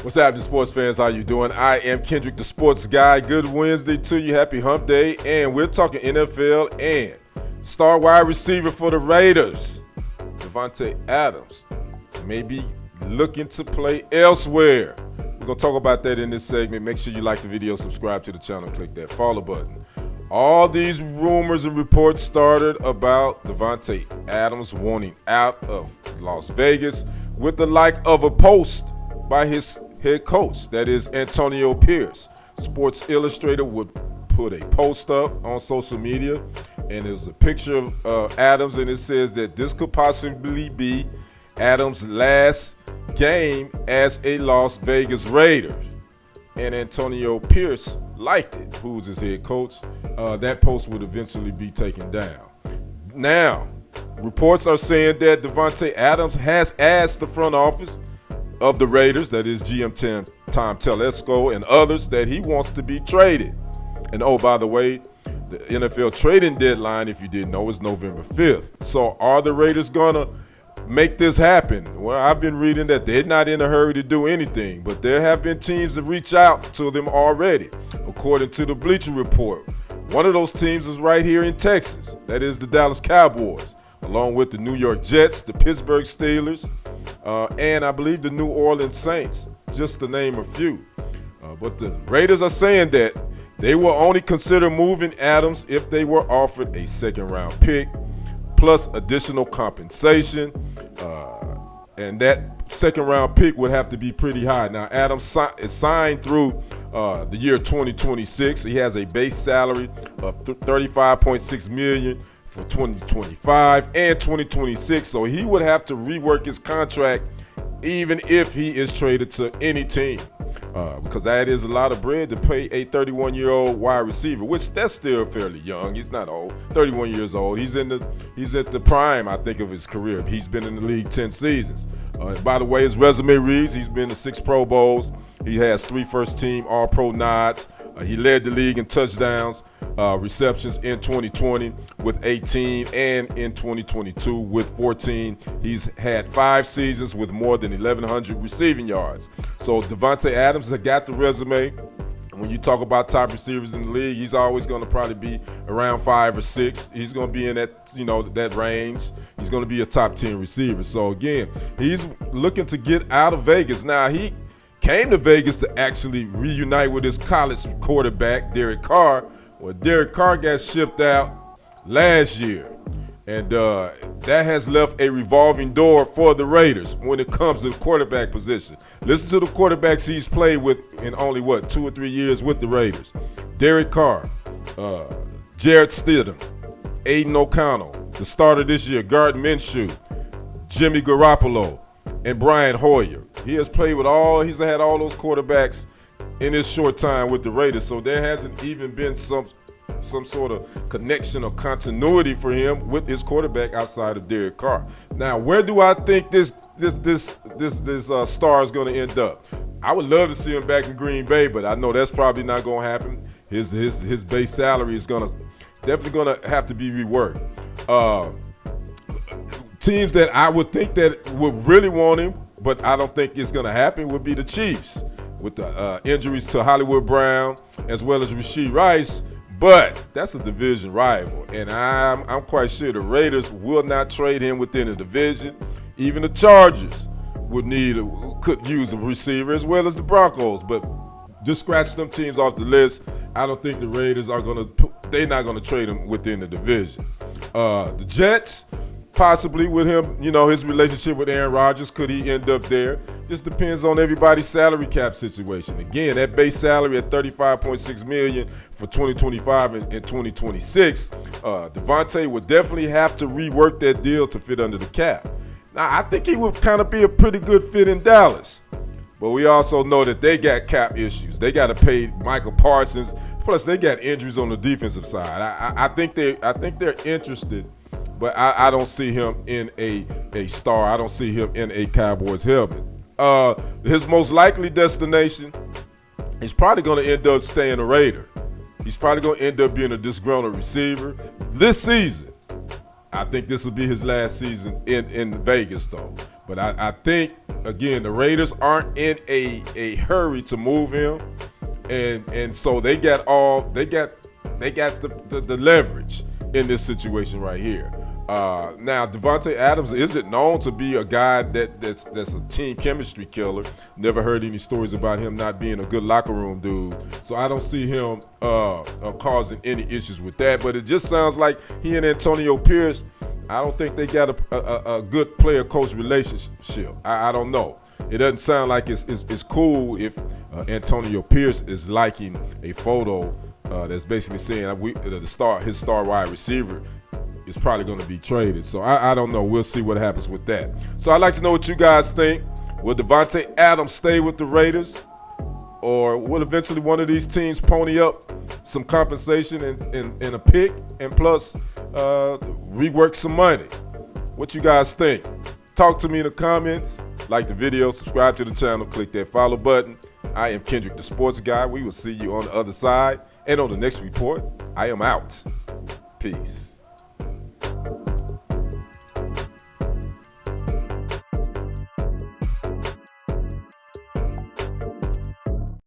What's happening, sports fans? How you doing? I am Kendrick, the sports guy. Good Wednesday to you. Happy hump day. And we're talking NFL and star wide receiver for the Raiders, Davante Adams, may be looking to play elsewhere. We're going to talk about that in this segment. Make sure you like the video, subscribe to the channel, click that follow button. All these rumors and reports started about Davante Adams wanting out of Las Vegas with the like of a post by his head coach, that is Antonio Pierce. Sports Illustrated would put a post up on social media, and it was a picture of Adams, and it says that this could possibly be Adams' last game as a Las Vegas Raider. And Antonio Pierce liked it, who's his head coach. That post would eventually be taken down. Now, reports are saying that Davante Adams has asked the front office of the Raiders, that is GM Tom Telesco and others, that he wants to be traded. And oh, by the way, the NFL trading deadline, if you didn't know, is November 5th. So are the Raiders going to make this happen? Well, I've been reading that they're not in a hurry to do anything, but there have been teams that reach out to them already, according to the Bleacher Report. One of those teams is right here in Texas. That is the Dallas Cowboys, along with the New York Jets, the Pittsburgh Steelers, and I believe the New Orleans Saints, just to name a few. But the Raiders are saying that they will only consider moving Adams if they were offered a second-round pick, plus additional compensation, and that second-round pick would have to be pretty high. Now, Adams is signed through the year 2026. He has a base salary of $35.6 million for 2025 and 2026, so he would have to rework his contract even if he is traded to any team, because that is a lot of bread to pay a 31-year-old wide receiver, which that's still fairly young. He's not old, 31 years old. He's at the prime, I think, of his career. He's been in the league 10 seasons. By the way, his resume reads he's been to 6 Pro Bowls. He has 3 first-team All-Pro nods. He led the league in touchdowns, receptions in 2020 with 18, and in 2022 with 14. He's had 5 seasons with more than 1,100 receiving yards. So Davante Adams has got the resume. When you talk about top receivers in the league, he's always going to probably be around 5 or 6. He's going to be in that, that range. He's going to be a top 10 receiver. So again, he's looking to get out of Vegas. Now, he came to Vegas to actually reunite with his college quarterback, Derek Carr. Well, Derek Carr got shipped out last year, and that has left a revolving door for the Raiders when it comes to the quarterback position. Listen to the quarterbacks he's played with in only, 2 or 3 years with the Raiders. Derek Carr, Jarrett Stidham, Aiden O'Connell, the starter this year, Gardner Minshew, Jimmy Garoppolo, and Brian Hoyer. He has played with he's had all those quarterbacks in his short time with the Raiders, so there hasn't even been some sort of connection or continuity for him with his quarterback outside of Derek Carr. Now, where do I think this star is going to end up? I would love to see him back in Green Bay, but I know that's probably not going to happen. His base salary is definitely going to have to be reworked. Teams that I would think that would really want him, but I don't think it's going to happen, would be the Chiefs, with the injuries to Hollywood Brown as well as Rashee Rice. But that's a division rival, and I'm quite sure the Raiders will not trade him within the division. Even the Chargers could use a receiver, as well as the Broncos. But just scratch them teams off the list. I don't think the Raiders they're not going to trade him within the division. The Jets, possibly with him, his relationship with Aaron Rodgers, could he end up there? Just depends on everybody's salary cap situation. Again, that base salary at $35.6 million for 2025 and 2026, Davante would definitely have to rework that deal to fit under the cap. Now, I think he would kind of be a pretty good fit in Dallas, but we also know that they got cap issues. They got to pay Michael Parsons. Plus, they got injuries on the defensive side. I think they're interested. But I don't see him in a star. I don't see him in a Cowboys helmet. His most likely destination, he's probably going to end up staying a Raider. He's probably going to end up being a disgruntled receiver this season. I think this will be his last season in Vegas, though. But I think, again, the Raiders aren't in a hurry to move him, and so they got the leverage in this situation right here. Now, Davante Adams isn't known to be a guy that's a team chemistry killer. Never heard any stories about him not being a good locker room dude. So I don't see him causing any issues with that. But it just sounds like he and Antonio Pierce, I don't think they got a good player-coach relationship. I don't know. It doesn't sound like it's cool if Antonio Pierce is liking a photo that's basically saying his star wide receiver is probably going to be traded. So I don't know. We'll see what happens with that. So I'd like to know what you guys think. Will Davante Adams stay with the Raiders? Or will eventually one of these teams pony up some compensation and a pick and plus rework some money? What you guys think? Talk to me in the comments. Like the video, subscribe to the channel, click that follow button. I am Kendrick, the sports guy. We will see you on the other side. And on the next report, I am out. Peace.